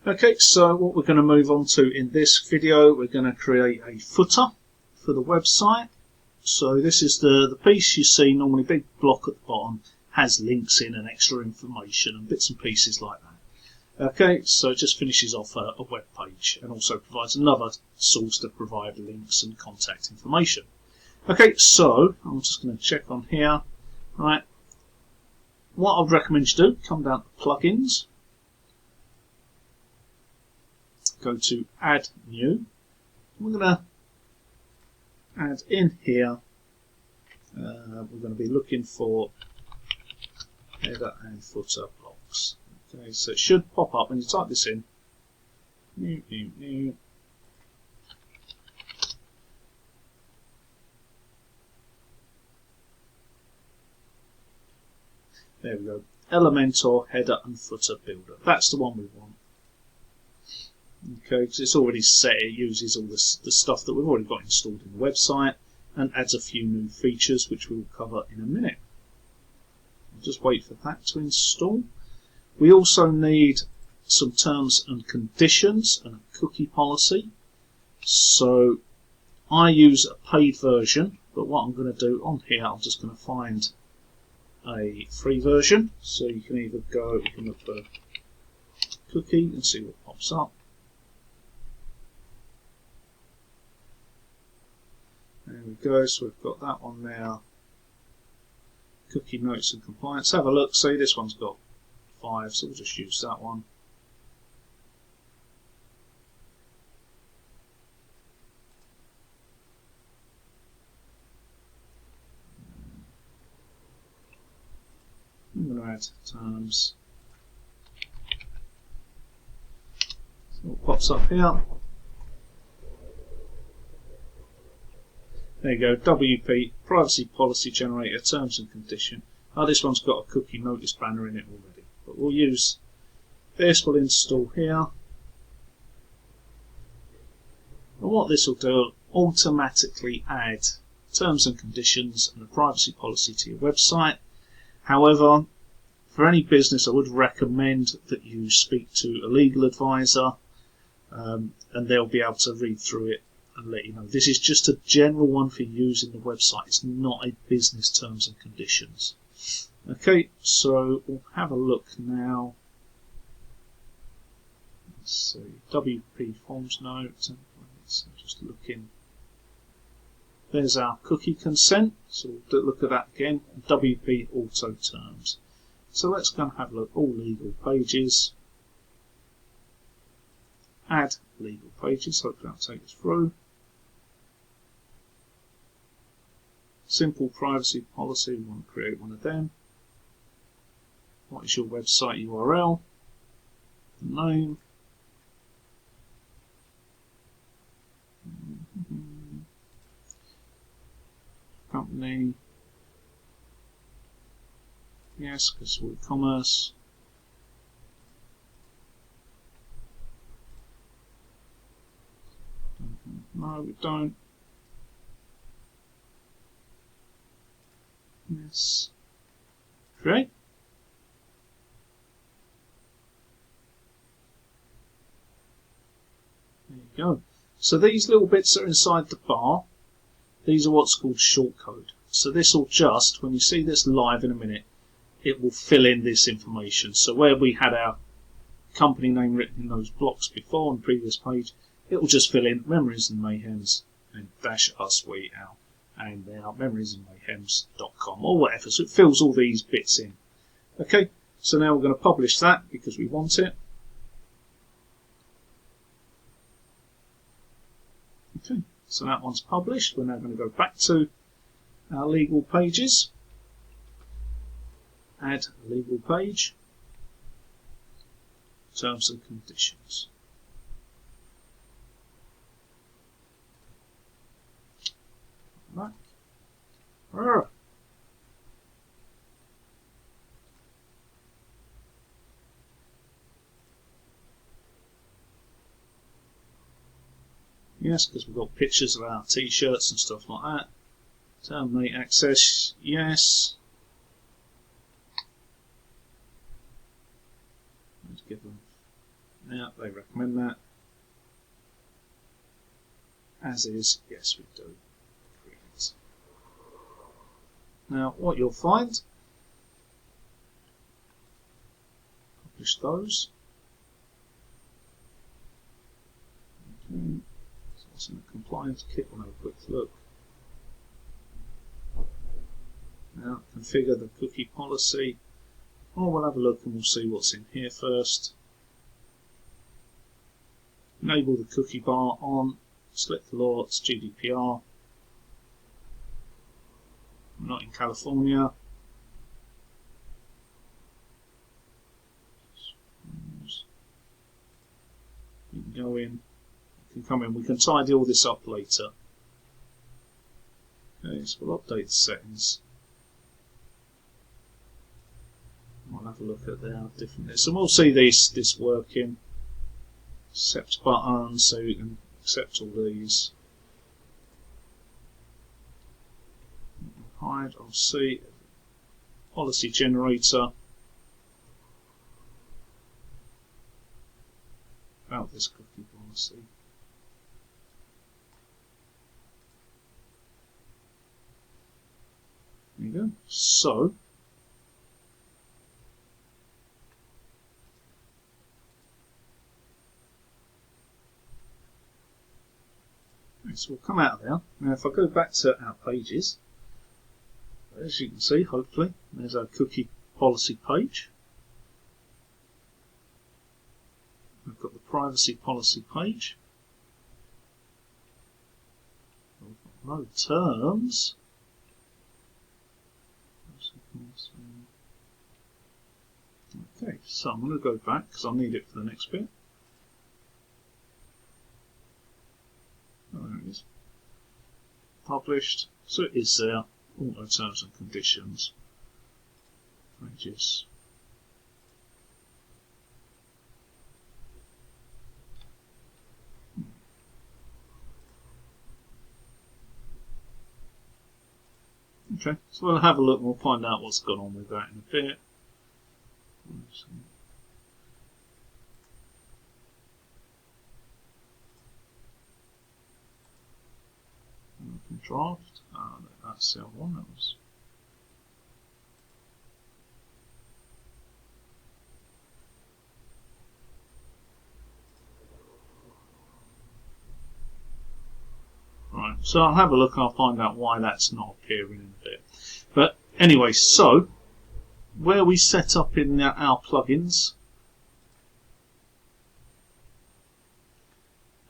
Okay, so what we're going to move on to in this video, we're going to create a footer for the website. So this is the piece you see, normally big block at the bottom, has links in and extra information and bits and pieces like that. Okay, so it just finishes off a web page and also provides another source to provide links and contact information. Okay, so I'm just going to check on here. Right, what I'd recommend you do, come down to plugins, go to add new. We're going to add in here, we're going to be looking for header and footer blocks. Okay, so it should pop up when you type this in. New. There we go. Elementor header and footer builder. That's the one we want. Okay, because it's already set. It uses all the stuff that we've already got installed in the website and adds a few new features which we'll cover in a minute. I'll just wait for that to install. We also need some terms and conditions and a cookie policy. So I use a paid version, but what I'm going to do on here, I'm just going to find a free version. So you can either go, you can look for cookie and see what pops up. There we go, so we've got that one there. Cookie notes and compliance. Have a look, see this one's got 5, so we'll just use that one. I'm going to add terms. So what pops up here? There you go, WP, privacy policy generator, terms and condition. Oh, this one's got a cookie notice banner in it already. But we'll use this, we'll install here. And what this will do, automatically add terms and conditions and a privacy policy to your website. However, for any business, I would recommend that you speak to a legal advisor and they'll be able to read through it and let you know. This is just a general one for using the website. It's not a business terms and conditions. Okay, so we'll have a look now. Let's see, WP forms note. So just looking. There's our cookie consent. So we'll look at that again. WP auto terms. So let's go and have a look. All legal pages. Add legal pages. Hopefully that'll take us through. Simple privacy policy, we want to create one of them. What is your website URL? The name. Company. Yes, because we're e-commerce. No, we don't. Yes. Create. There you go. So these little bits are inside the bar. These are what's called shortcode. So this will just, when you see this live in a minute, it will fill in this information. So where we had our company name written in those blocks before on the previous page, it will just fill in Memories and Mayhems and dash us we out. And now memoriesandmayhems.com or whatever, so it fills all these bits in. Okay, so now we're going to publish that because we want it. Okay, so that one's published. We're now going to go back to our legal pages, add a legal page, terms and conditions. Right. Yes, because we've got pictures of our t-shirts and stuff like that. Terminate access, yes. Let's give them Yeah, they recommend that. As is, yes, we do. Brilliant. Now, what you'll find, publish those. Okay. So it's in the compliance kit. We'll have a quick look. Now, configure the cookie policy. Or we'll have a look and we'll see what's in here first. Enable the cookie bar on. Select the law, it's GDPR. I'm not in California. You can go in, you can come in, we can tidy all this up later. Okay, so we'll update the settings. We'll have a look at their different lists, and we'll see this working. Accept button, so you can accept all these. Hide, I'll see. Policy generator. About this cookie policy. There you go. So, so we'll come out of there. Now if I go back to our pages, as you can see, hopefully, there's our cookie policy page. We've got the privacy policy page. We've got no terms. Okay, so I'm going to go back because I'll need it for the next bit. Oh, there it is. Published. So it is there. Auto terms and conditions. Pages. Okay, so we'll have a look and we'll find out what's gone on with that in a bit. Draft. That's the other one. That was. Right, so I'll have a look and I'll find out why that's not appearing in a bit. But anyway, so where we set up in our plugins,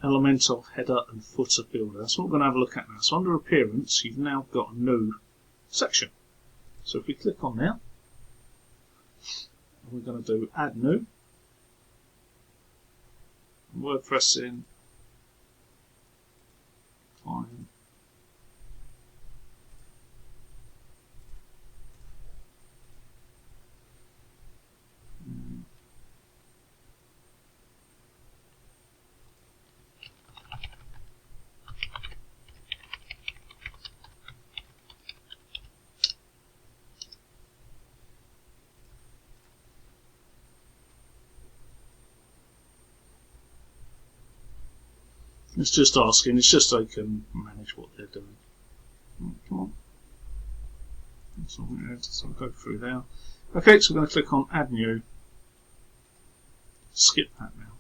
Elementor header and footer builder. That's what we're going to have a look at now. So under appearance, you've now got a new section. So if we click on there, we're going to do add new, WordPress in, fine. It's just asking, it's just so they can manage what they're doing. Come on. That's all we had, so I'll go through there. Okay, so we're going to click on Add New. Skip that now.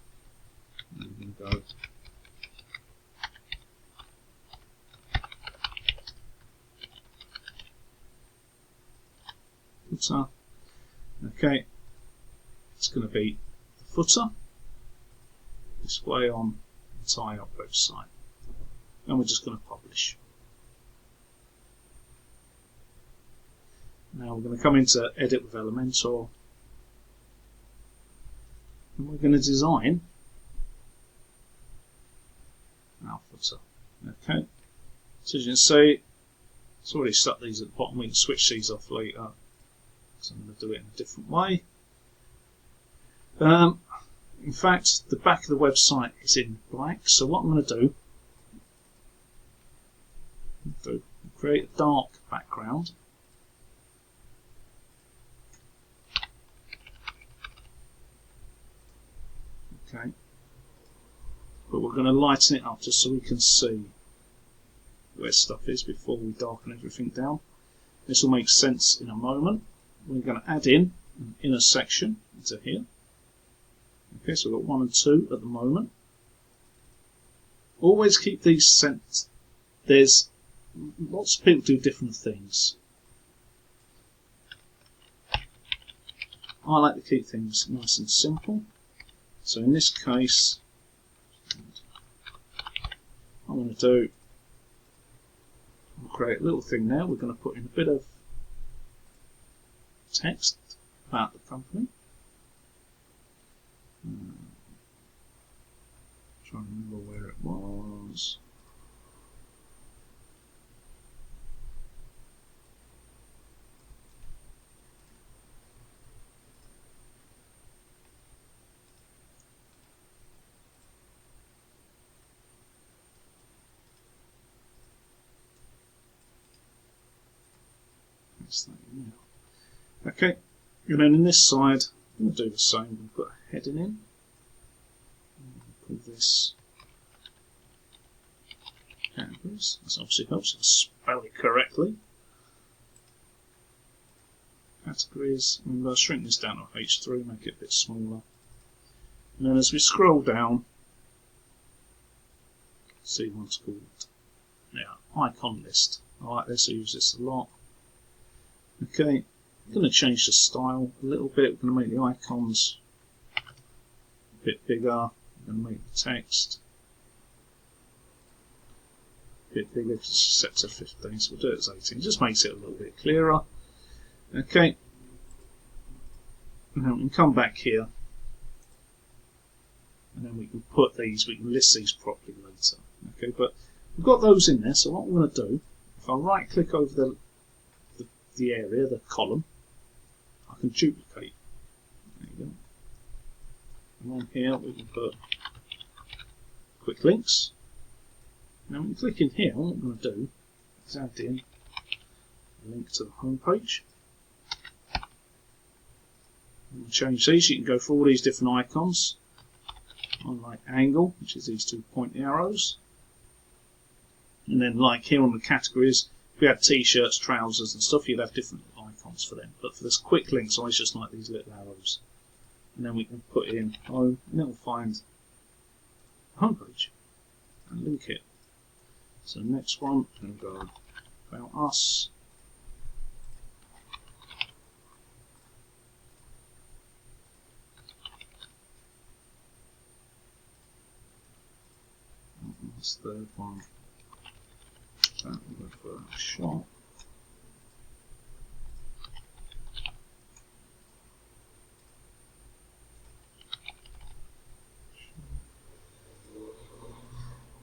And we're going to go footer. Okay, it's going to be the footer. Display on entire website, and we're just going to publish. Now we're going to come into Edit with Elementor, and we're going to design our footer. Okay, so as you can see, it's already stuck these at the bottom. We can switch these off later, so I'm going to do it in a different way. In fact, the back of the website is in black, so what I'm going to do, create a dark background. Okay, but we're going to lighten it up just so we can see where stuff is before we darken everything down. This will make sense in a moment. We're going to add in an inner section into here. Okay, so we've got 1 and 2 at the moment. Always keep these sent. There's lots of people do different things. I like to keep things nice and simple. So in this case, I'm going to do, we'll create a little thing there. We're going to put in a bit of text about the company. Trying to remember where it was. Okay, and then in this side, I'm going to do the same. We'll put a heading in. We'll call this categories. This obviously helps us spell it correctly. Categories. I'm going to shrink this down to H3, make it a bit smaller. And then as we scroll down, see what's called icon list. I like this, I use this a lot. Okay, I'm going to change the style a little bit. We're going to make the icons a bit bigger. I'm going to make the text a bit bigger because it's set to 15, so we'll do it as 18. It just makes it a little bit clearer. Okay, now we can come back here and then we can put these, we can list these properly later. Okay, but we've got those in there, so what I'm going to do, if I right click over the area, the column, I can duplicate. There you go. And on here we can put quick links. Now when you click in here, what I'm going to do is add in a link to the home page. And change these. You can go for all these different icons. I like angle, which is these 2 pointy arrows. And then like here on the categories, if we had t-shirts, trousers and stuff, you'd have different icons for them. But for this quick links, I just like these little arrows. And then we can put in home, and it will find the homepage and link it. So the next one, I'm going to go about us. And that's the third one. That will go for a shop.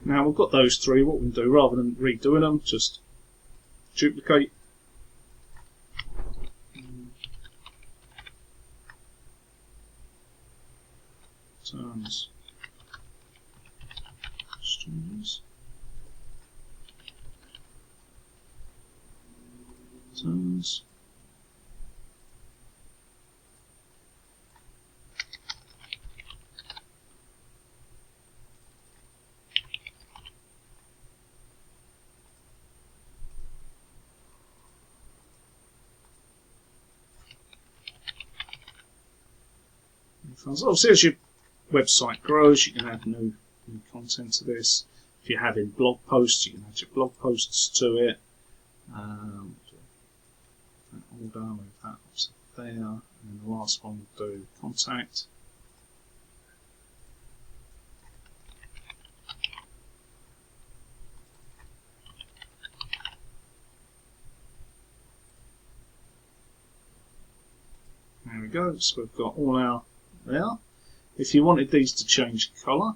Now we've got those three, what we can do, rather than redoing them, just duplicate. Terms. Strings. Terms. Obviously, as your website grows, you can add new content to this. If you're having blog posts, you can add your blog posts to it. All done with that there, and then the last one we'll do contact. There we go. So we've got all our there. If you wanted these to change colour,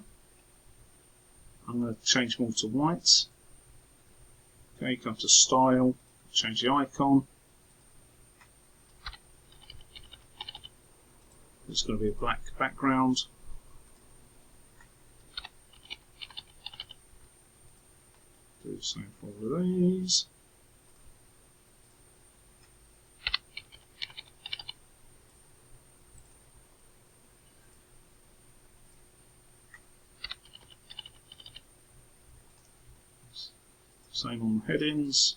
I'm going to change them all to white. Okay, come to style, change the icon. It's going to be a black background. Do the same for all of these. Same on the headings.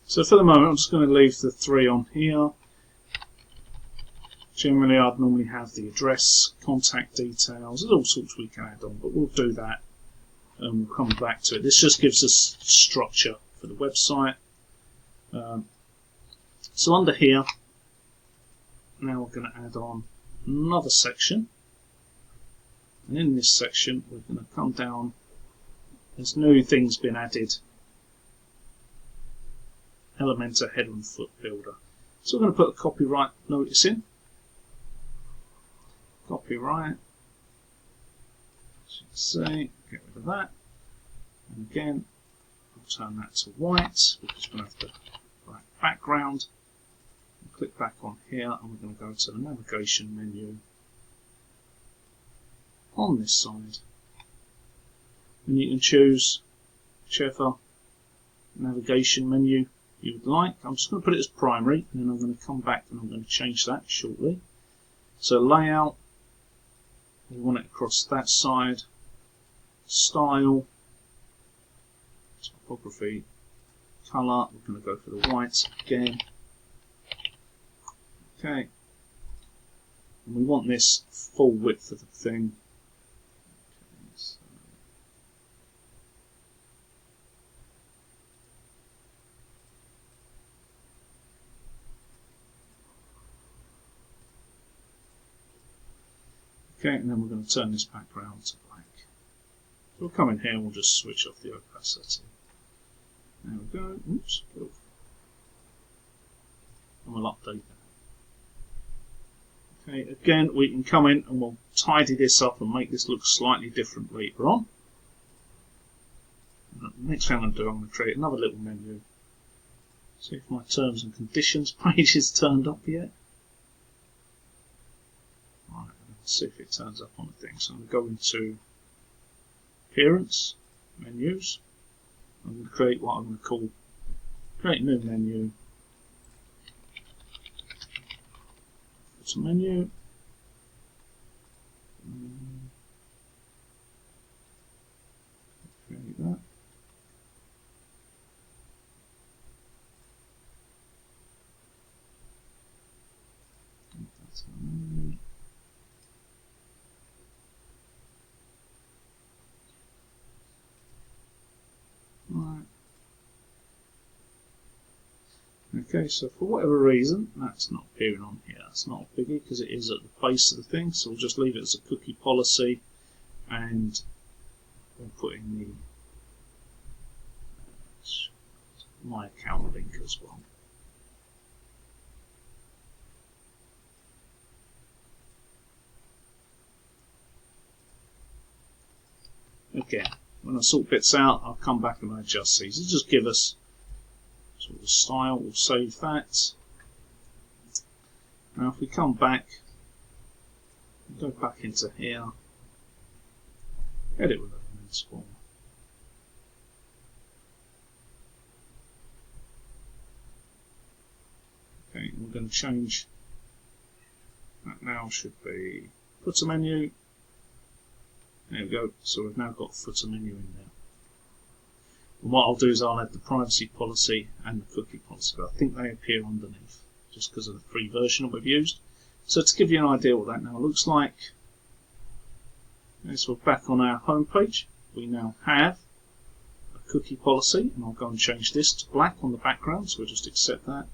So for the moment, I'm just going to leave the 3 on here. Generally, I'd normally have the address, contact details. There's all sorts we can add on, but we'll do that and we'll come back to it. This just gives us structure for the website. So under here, now we're going to add on another section. And in this section, we're going to come down. There's new things been added. Elementor header and foot builder. So we're going to put a copyright notice in. Copyright. As you can see, get rid of that. And again, I'll turn that to white because we're going to have the black background. We'll click back on here and we're going to go to the navigation menu on this side. And you can choose whichever navigation menu you would like. I'm just going to put it as primary and then I'm going to come back and I'm going to change that shortly. So layout, we want it across that side. Style, typography, colour, we're going to go for the white again. Okay, and we want this full width of the thing. Okay, so okay, and then we're going to turn this background to black. So we'll come in here and we'll just switch off the opacity. There we go. Oops, go. And we'll update that. Okay, again, we can come in and we'll tidy this up and make this look slightly different later on. And the next thing I'm going to do, I'm going to create another little menu. See if my terms and conditions page is turned up yet. Right, let's see if it turns up on the thing. So I'm going to go into Appearance, Menus. I'm going to create what I'm going to call Create New Menu. It's a menu. Create that. That's a menu. Right. Okay, so for whatever reason, that's not appearing on here. That's not a biggie because it is at the base of the thing, so we'll just leave it as a cookie policy and we'll put in the my account link as well. Again, when I sort bits out, I'll come back and adjust these. It'll just give us sort of style. We'll save that. Now if we come back, go back into here, edit with Elementor. Okay, we're going to change that now. Should be footer menu. There we go. So we've now got footer menu in there. And what I'll do is I'll add the privacy policy and the cookie policy, but I think they appear underneath just because of the free version that we've used. So to give you an idea what that now looks like, so we're back on our home page. We now have a cookie policy, and I'll go and change this to black on the background, so we'll just accept that.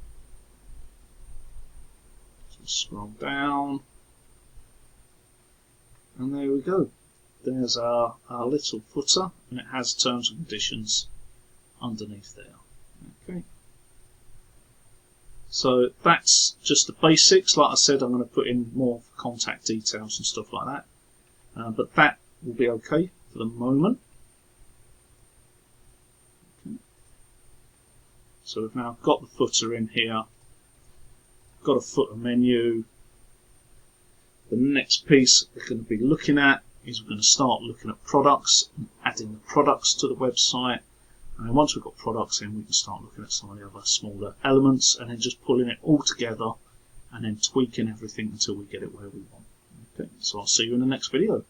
So scroll down, and there we go. There's our little footer, and it has terms and conditions underneath there. Okay. So that's just the basics. Like I said, I'm going to put in more contact details and stuff like that. But that will be okay for the moment. Okay. So we've now got the footer in here. Got a footer menu. The next piece we're going to be looking at is we're going to start looking at products and adding the products to the website. And once we've got products in, we can start looking at some of the other smaller elements and then just pulling it all together and then tweaking everything until we get it where we want. Okay, so I'll see you in the next video.